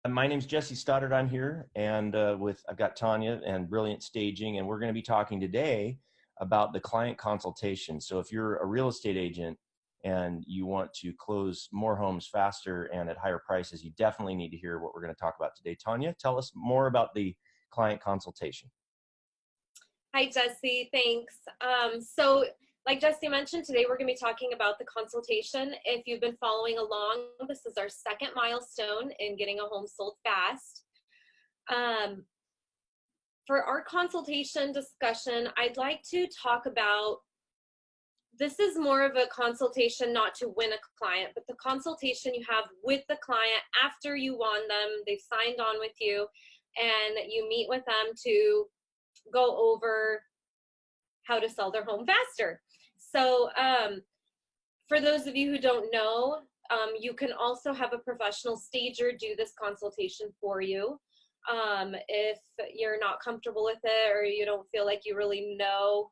My name's Jesse Stoddard. I'm here, and I've got Tanya and Brilliant Staging, and we're going to be talking today about the client consultation. So if you're a real estate agent and you want to close more homes faster and at higher prices, you definitely need to hear what we're going to talk about today. Tanya, tell us more about the client consultation. Hi, Jesse. Thanks. So like Jesse mentioned, today we're going to be talking about the consultation. If you've been following along, this is our second milestone in getting a home sold fast. For our consultation discussion, I'd like to talk about, this is more of a consultation not to win a client, but the consultation you have with the client after you won them, they've signed on with you, and you meet with them to go over how to sell their home faster. So for those of you who don't know, you can also have a professional stager do this consultation for you. If you're not comfortable with it or you don't feel like you really know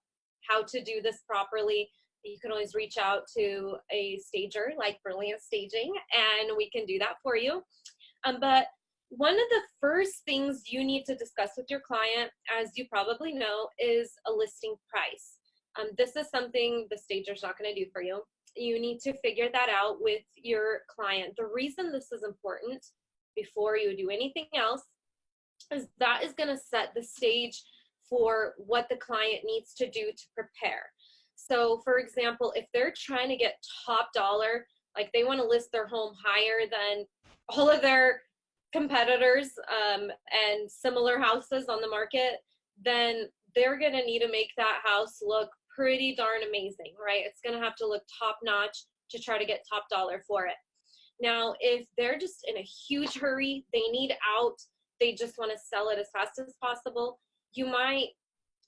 how to do this properly, you can always reach out to a stager like Brilliant Staging and we can do that for you. But one of the first things you need to discuss with your client, as you probably know, is a listing price. This is something the stager's not going to do for you. You need to figure that out with your client. The reason this is important before you do anything else is that is going to set the stage for what the client needs to do to prepare. So for example, if they're trying to get top dollar, like they want to list their home higher than all of their competitors and similar houses on the market, then they're going to need to make that house look pretty darn amazing, right? It's going to have to look top notch to try to get top dollar for it. Now, if they're just in a huge hurry, they need out, they just want to sell it as fast as possible, you might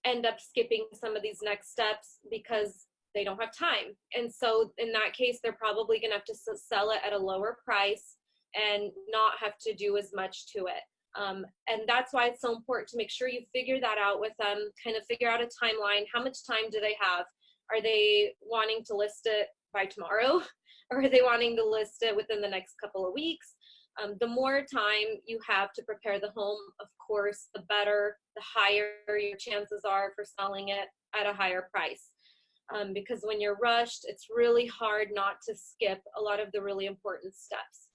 end up skipping some of these next steps because they don't have time. And so in that case, they're probably going to have to sell it at a lower price and not have to do as much to it. And that's why it's so important to make sure you figure that out with them, kind of figure out a timeline. How much time do they have? Are they wanting to list it by tomorrow? Or are they wanting to list it within the next couple of weeks? The more time you have to prepare the home, of course, the better, the higher your chances are for selling it at a higher price. Because when you're rushed, it's really hard not to skip a lot of the really important steps.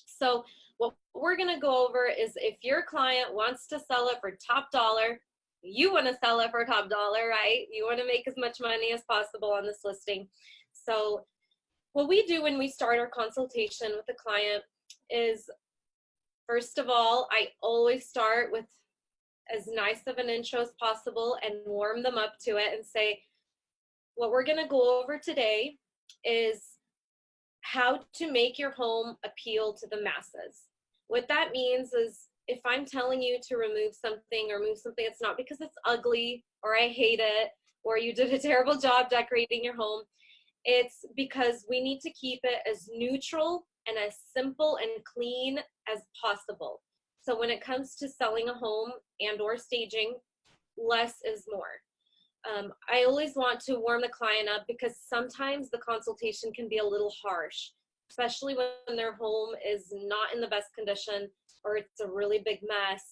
So what we're going to go over is if your client wants to sell it for top dollar, you want to sell it for top dollar, right? You want to make as much money as possible on this listing. So what we do when we start our consultation with the client is, first of all, I always start with as nice of an intro as possible and warm them up to it and say, what we're going to go over today is how to make your home appeal to the masses. What that means is if I'm telling you to remove something or move something, it's not because it's ugly or I hate it or you did a terrible job decorating your home. It's because we need to keep it as neutral and as simple and clean as possible. So when it comes to selling a home and or staging, less is more. I always want to warm the client up because sometimes the consultation can be a little harsh, especially when their home is not in the best condition or it's a really big mess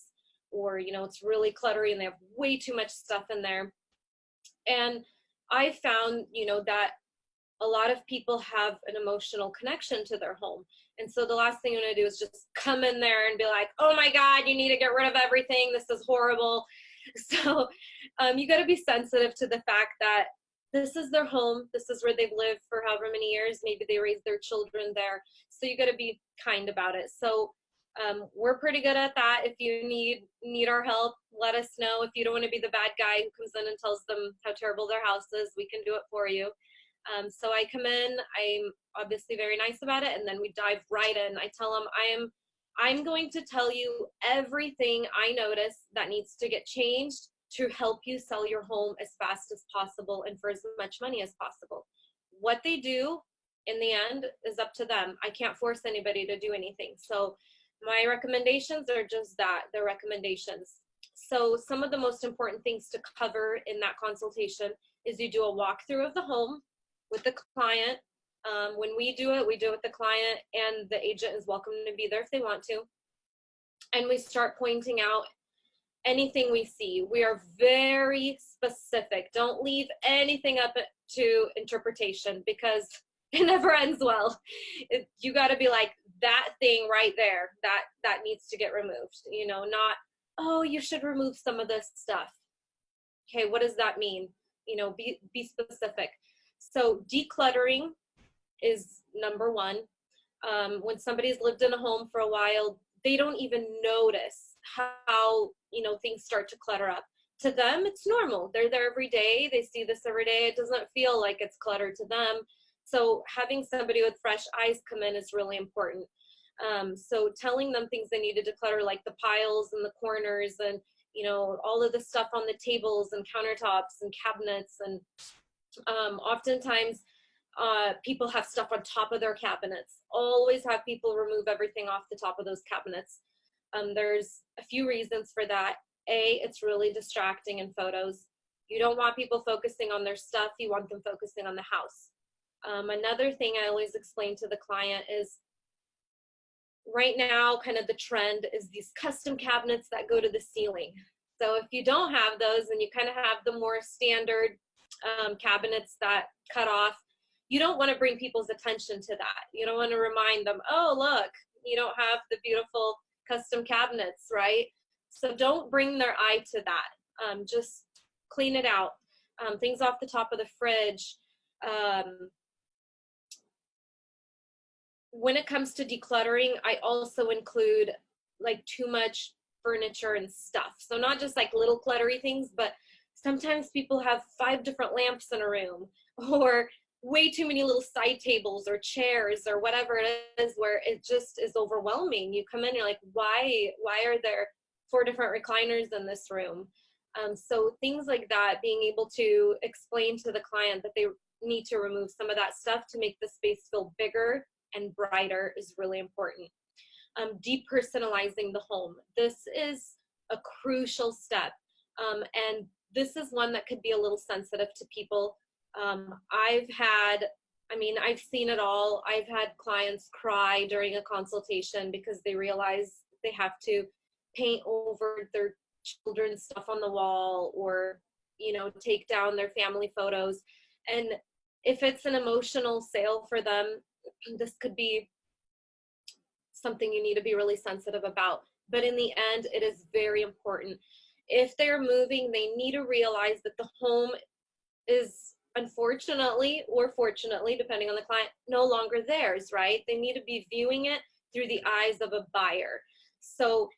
or, you know, it's really cluttery and they have way too much stuff in there. And I found, you know, that a lot of people have an emotional connection to their home. And so the last thing you want to do is just come in there and be like, oh my God, you need to get rid of everything. This is horrible. So you got to be sensitive to the fact that this is their home. This is where they've lived for however many years. Maybe they raised their children there. So you got to be kind about it. So we're pretty good at that. If you need our help, let us know. If you don't want to be the bad guy who comes in and tells them how terrible their house is, we can do it for you. So I come in, I'm obviously very nice about it, and then we dive right in. I tell them I'm going to tell you everything I notice that needs to get changed to help you sell your home as fast as possible and for as much money as possible. What they do in the end is up to them. I can't force anybody to do anything. So my recommendations are just that, they're recommendations. So some of the most important things to cover in that consultation is you do a walkthrough of the home with the client. When we do it with the client, and the agent is welcome to be there if they want to. and we start pointing out anything we see. We are very specific. Don't leave anything up to interpretation, because it never ends well. You got to be like, that thing right there, that needs to get removed. Not, oh, you should remove some of this stuff. Okay, what does that mean? Be specific. So decluttering is number one. When somebody's lived in a home for a while, they don't even notice how things start to clutter up. To them, it's normal. They're there every day. They see this every day. It doesn't feel like it's cluttered to them. So having somebody with fresh eyes come in is really important. So telling them things they need to declutter, like the piles and the corners, and all of the stuff on the tables and countertops and cabinets. And oftentimes people have stuff on top of their cabinets. Always have people remove everything off the top of those cabinets. There's a few reasons for that. A, it's really distracting in photos. You don't want people focusing on their stuff. You want them focusing on the house. Another thing I always explain to the client is, right now, kind of the trend is these custom cabinets that go to the ceiling. So if you don't have those, and you kind of have the more standard cabinets that cut off, you don't want to bring people's attention to that. You don't want to remind them, oh, look, you don't have the beautiful custom cabinets, right? So don't bring their eye to that. Just clean it out. Things off the top of the fridge. When it comes to decluttering, I also include like too much furniture and stuff. So not just like little cluttery things, but sometimes people have 5 different lamps in a room, or way too many little side tables or chairs or whatever it is, where it just is overwhelming. You come in, you're like, why are there 4 different recliners in this room? So things like that, being able to explain to the client that they need to remove some of that stuff to make the space feel bigger and brighter is really important. Depersonalizing the home. This is a crucial step. And this is one that could be a little sensitive to people. I've seen it all. I've had clients cry during a consultation because they realize they have to paint over their children's stuff on the wall, or, take down their family photos. And if it's an emotional sale for them, this could be something you need to be really sensitive about. But in the end, it is very important. If they're moving, they need to realize that the home is, unfortunately or fortunately, depending on the client, no longer theirs, right? They need to be viewing it through the eyes of a buyer. So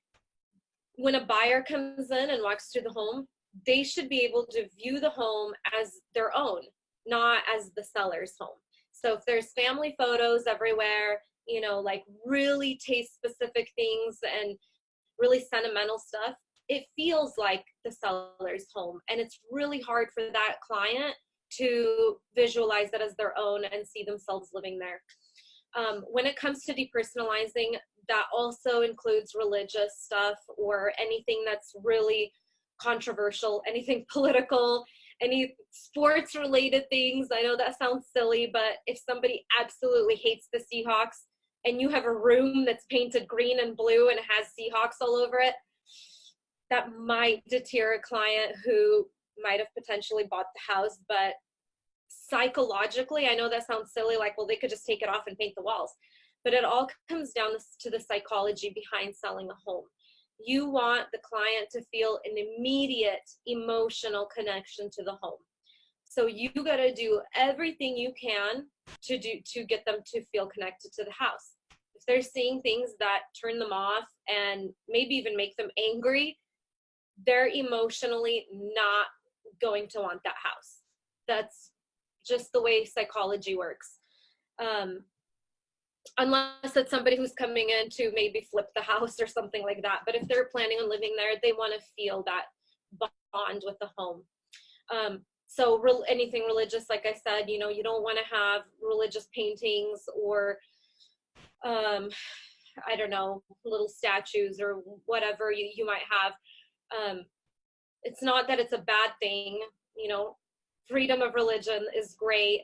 when a buyer comes in and walks through the home, they should be able to view the home as their own, not as the seller's home. So if there's family photos everywhere, like really taste specific things and really sentimental stuff, it feels like the seller's home. And it's really hard for that client to visualize that as their own and see themselves living there. When it comes to depersonalizing, that also includes religious stuff or anything that's really controversial, anything political, any sports related things. I know that sounds silly, but if somebody absolutely hates the Seahawks and you have a room that's painted green and blue and it has Seahawks all over it, that might deter a client who might have potentially bought the house. But psychologically, I know that sounds silly, like, well, they could just take it off and paint the walls. But it all comes down to the psychology behind selling a home. You want the client to feel an immediate emotional connection to the home. So you got to do everything you can to get them to feel connected to the house. If they're seeing things that turn them off and maybe even make them angry, they're emotionally not going to want that house. That's just the way psychology works. Unless it's somebody who's coming in to maybe flip the house or something like that. But if they're planning on living there, they want to feel that bond with the home. So anything religious, like I said, you don't want to have religious paintings or, I don't know, little statues or whatever you might have. It's not that it's a bad thing, freedom of religion is great.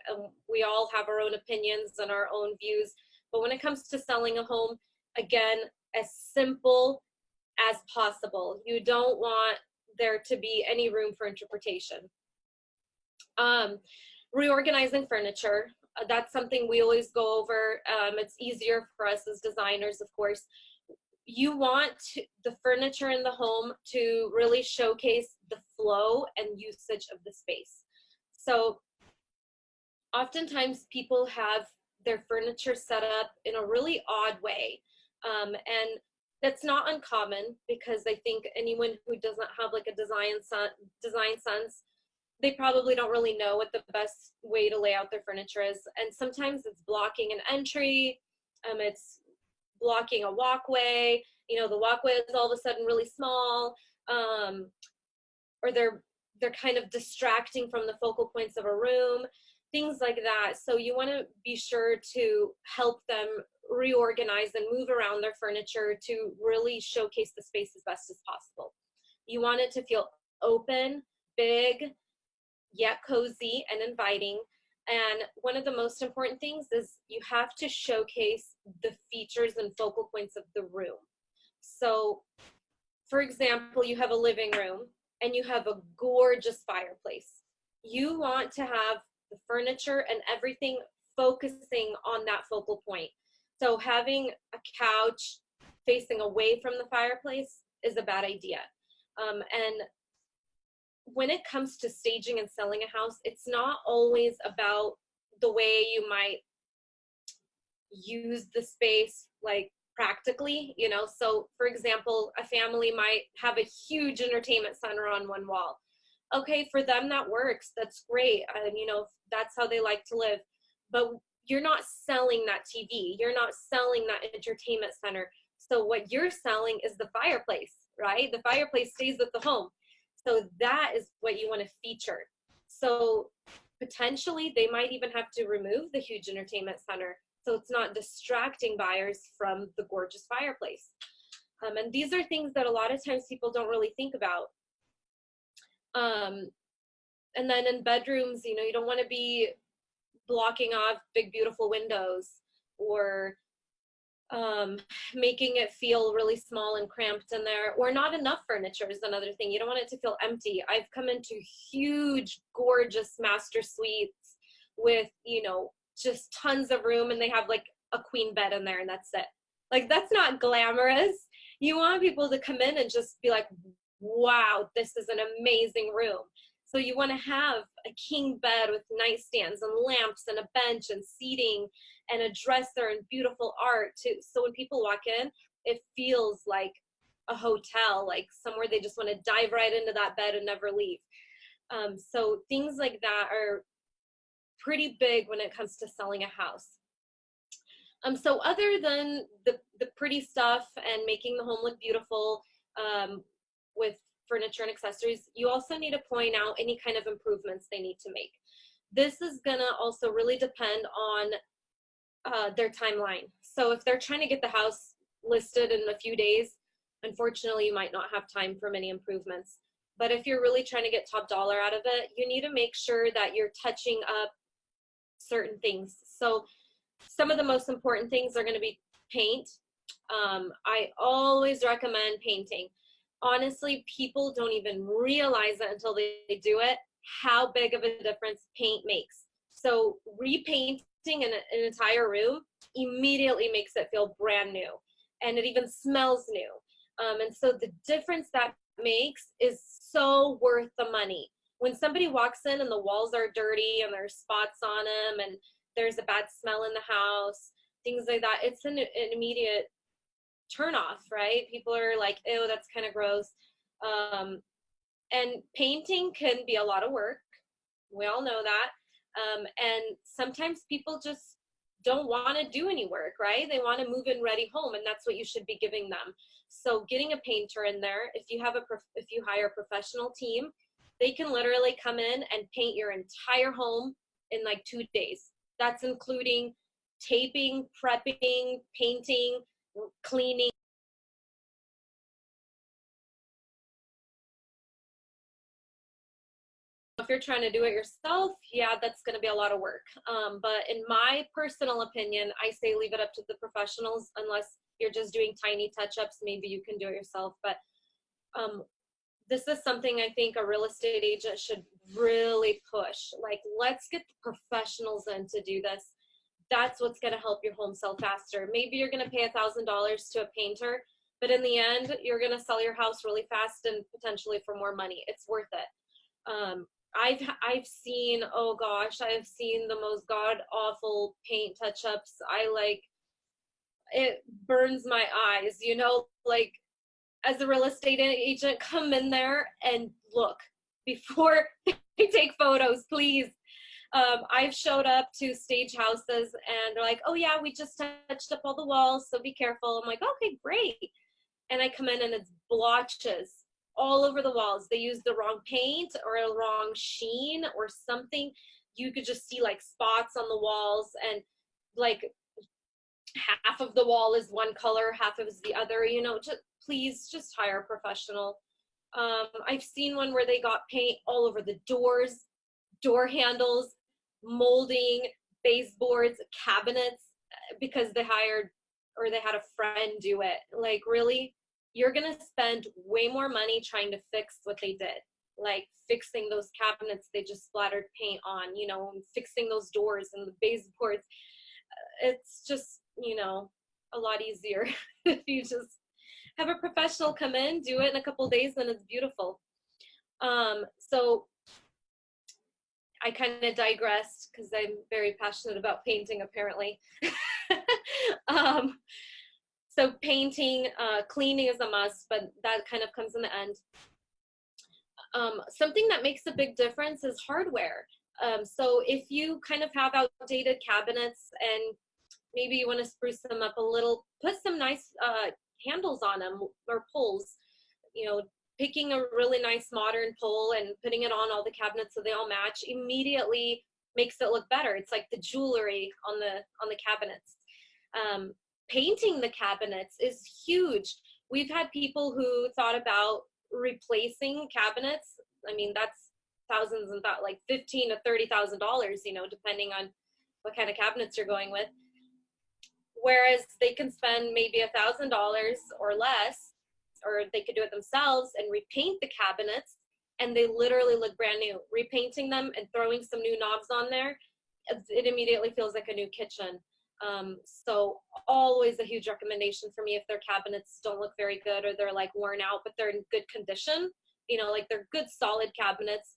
We all have our own opinions and our own views. But when it comes to selling a home, again, as simple as possible. You don't want there to be any room for interpretation. Reorganizing furniture. That's something we always go over. It's easier for us as designers, of course. You want the furniture in the home to really showcase the flow and usage of the space. So oftentimes people have their furniture set up in a really odd way. And that's not uncommon, because I think anyone who doesn't have like a design sense, they probably don't really know what the best way to lay out their furniture is. And sometimes it's blocking an entry, it's blocking a walkway, you know, the walkway is all of a sudden really small, or they're kind of distracting from the focal points of a room, things like that. So you want to be sure to help them reorganize and move around their furniture to really showcase the space as best as possible. You want it to feel open, big, yet cozy and inviting. And one of the most important things is you have to showcase the features and focal points of the room. So, for example, you have a living room and you have a gorgeous fireplace. You want to have the furniture and everything focusing on that focal point. So having a couch facing away from the fireplace is a bad idea. And when it comes to staging and selling a house, it's not always about the way you might use the space, like practically, you know. So for example, a family might have a huge entertainment center on one wall. Okay, for them that works, that's great, and you know, that's how they like to live. But you're not selling that TV, you're not selling that entertainment center. So what you're selling is the fireplace, right? The fireplace stays with the home. So that is what you want to feature. So potentially they might even have to remove the huge entertainment center, so it's not distracting buyers from the gorgeous fireplace. And these are things that a lot of times people don't really think about. And then in bedrooms, you know, you don't want to be blocking off big, beautiful windows, or making it feel really small and cramped in there, or not enough furniture is another thing. You don't want it to feel empty. I've come into huge, gorgeous master suites with, you know, just tons of room, and they have like a queen bed in there and that's it. Like, that's not glamorous. You want people to come in and just be like, wow, this is an amazing room. So you want to have a king bed with nightstands and lamps and a bench and seating and a dresser and beautiful art too. So when people walk in, it feels like a hotel, like somewhere they just want to dive right into that bed and never leave. So things like that are pretty big when it comes to selling a house. So other than the pretty stuff and making the home look beautiful with furniture and accessories, you also need to point out any kind of improvements they need to make. This is gonna also really depend on their timeline. So if they're trying to get the house listed in a few days, unfortunately you might not have time for many improvements. But if you're really trying to get top dollar out of it, you need to make sure that you're touching up certain things. So some of the most important things are going to be paint. I always recommend painting. Honestly, people don't even realize it until they do it, how big of a difference paint makes. So repainting an entire room immediately makes it feel brand new, and it even smells new. And so the difference that makes is so worth the money. When somebody walks in and the walls are dirty and there's spots on them and there's a bad smell in the house, things like that, it's an immediate turn off, right? People are like, ew, that's kind of gross. And painting can be a lot of work. We all know that. And sometimes people just don't want to do any work, right? They want to move in ready home, and that's what you should be giving them. So getting a painter in there, if you hire a professional team, they can literally come in and paint your entire home in like 2 days. That's including taping, prepping, painting, cleaning. if you're trying to do it yourself, yeah, that's going to be a lot of work. But in my personal opinion, I say leave it up to the professionals. Unless you're just doing tiny touch-ups, maybe you can do it yourself. But this is something I think a real estate agent should really push. Like, let's get the professionals in to do this. That's what's going to help your home sell faster. Maybe you're going to pay $1,000 to a painter, but in the end, you're going to sell your house really fast and potentially for more money. It's worth it. I've seen, oh gosh, I've seen the most god awful paint touch-ups. It burns my eyes, you know, like, as a real estate agent, come in there and look before they take photos, please. I've showed up to stage houses and they're like, oh yeah, we just touched up all the walls, so be careful. I'm like, okay, great. And I come in and it's blotches all over the walls. They used the wrong paint or a wrong sheen or something. You could just see like spots on the walls, and like half of the wall is one color, half of is the other, you know. Please just hire a professional. I've seen one where they got paint all over the doors, door handles, molding, baseboards, cabinets, because they hired or they had a friend do it. Like, really? You're going to spend way more money trying to fix what they did, like fixing those cabinets they just splattered paint on, you know, and fixing those doors and the baseboards. It's just, you know, a lot easier if you just have a professional come in, do it in a couple of days, and it's beautiful. So I kind of digressed because I'm very passionate about painting, apparently. So painting, cleaning is a must, but that kind of comes in the end. Something that makes a big difference is hardware. So if you kind of have outdated cabinets and maybe you want to spruce them up a little, put some nice handles on them or pulls, you know, picking a really nice modern pull and putting it on all the cabinets so they all match immediately makes it look better. It's like the jewelry on the cabinets. Painting the cabinets is huge. We've had people who thought about replacing cabinets. I mean, that's thousands and like $15,000 to $30,000, you know, depending on what kind of cabinets you're going with. Whereas they can spend maybe $1,000 or less, or they could do it themselves and repaint the cabinets, and they literally look brand new. Repainting them and throwing some new knobs on there, it immediately feels like a new kitchen. So always a huge recommendation for me if their cabinets don't look very good or they're like worn out, but they're in good condition, you know, like they're good solid cabinets,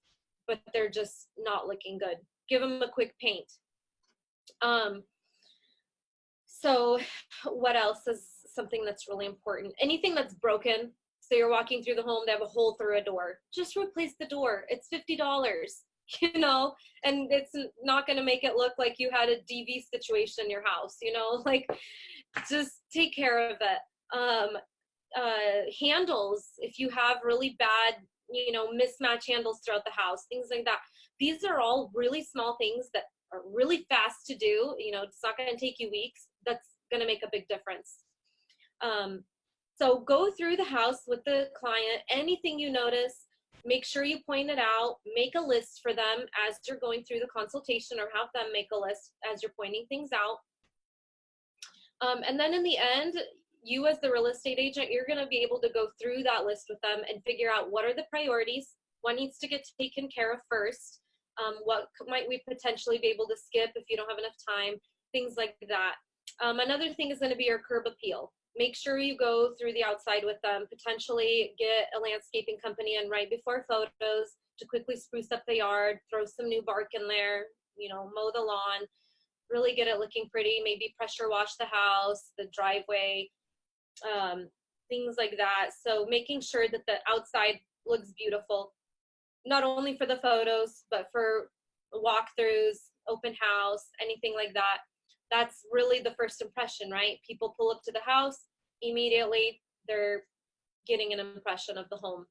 but they're just not looking good. Give them a quick paint. So what else is something that's really important? Anything that's broken. So you're walking through the home, they have a hole through a door. Just replace the door. It's $50, you know, and it's not going to make it look like you had a DV situation in your house, you know, like just take care of it. Handles, if you have really bad, you know, mismatch handles throughout the house, things like that. These are all really small things that are really fast to do. You know, it's not going to take you weeks. That's going to make a big difference. So go through the house with the client. Anything you notice, make sure you point it out. Make a list for them as you're going through the consultation, or have them make a list as you're pointing things out. And then in the end, you as the real estate agent, you're going to be able to go through that list with them and figure out what are the priorities, what needs to get taken care of first, what might we potentially be able to skip if you don't have enough time, things like that. Another thing is going to be your curb appeal. Make sure you go through the outside with them, potentially get a landscaping company in right before photos to quickly spruce up the yard, throw some new bark in there, you know, mow the lawn, really get it looking pretty, maybe pressure wash the house, the driveway, things like that. So making sure that the outside looks beautiful, not only for the photos, but for walkthroughs, open house, anything like that. That's really the first impression, right? People pull up to the house, immediately they're getting an impression of the home.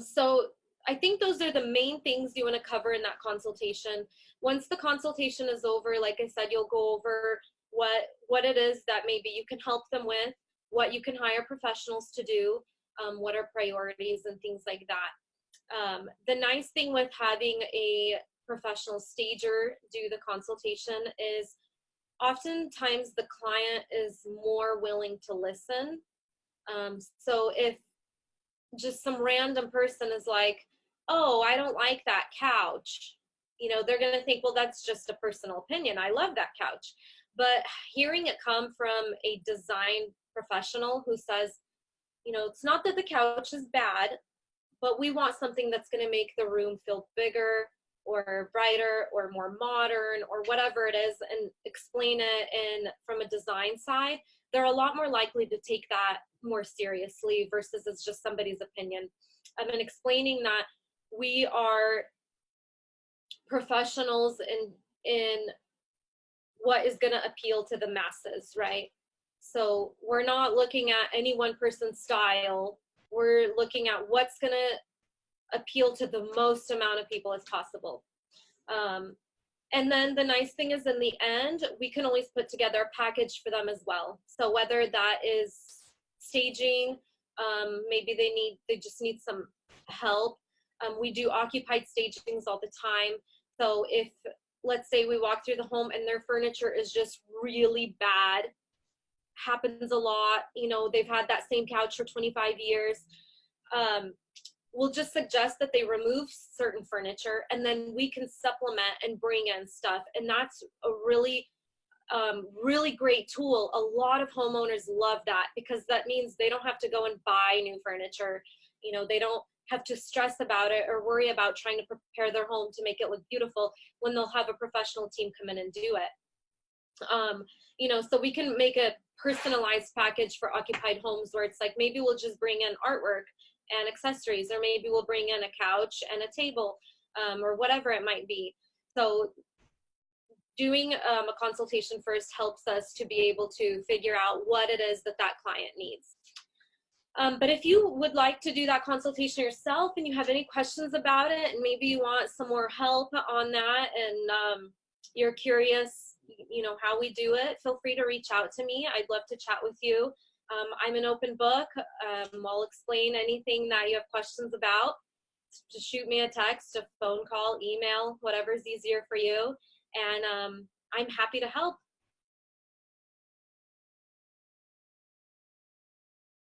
So I think those are the main things you want to cover in that consultation. Once the consultation is over, like I said, you'll go over what it is that maybe you can help them with, what you can hire professionals to do, what are priorities and things like that. The nice thing with having a professional stager do the consultation is oftentimes the client is more willing to listen. So if just some random person is like, oh, I don't like that couch, they're going to think, well, that's just a personal opinion. I love that couch. But hearing it come from a design professional who says, it's not that the couch is bad, but we want something that's going to make the room feel bigger or brighter or more modern or whatever it is, and explain it from a design side, they're a lot more likely to take that more seriously versus it's just somebody's opinion. I've been explaining that we are professionals in what is going to appeal to the masses, right? So we're not looking at any one person's style. We're looking at what's going to appeal to the most amount of people as possible. And then the nice thing is, in the end, we can always put together a package for them as well. So whether that is staging, maybe they just need some help. We do occupied stagings all the time. So if, let's say, we walk through the home and their furniture is just really bad, happens a lot, they've had that same couch for 25 years, we'll just suggest that they remove certain furniture, and then we can supplement and bring in stuff. And that's a really, really great tool. A lot of homeowners love that, because that means they don't have to go and buy new furniture. They don't have to stress about it or worry about trying to prepare their home to make it look beautiful when they'll have a professional team come in and do it. So we can make a personalized package for occupied homes where it's like, maybe we'll just bring in artwork and accessories, or maybe we'll bring in a couch and a table, or whatever it might be. So doing a consultation first helps us to be able to figure out what it is that client needs. But if you would like to do that consultation yourself and you have any questions about it, and maybe you want some more help on that, and you're curious, how we do it, feel free to reach out to me. I'd love to chat with you. I'm an open book. I'll explain anything that you have questions about. Just shoot me a text, a phone call, email, whatever's easier for you. And I'm happy to help.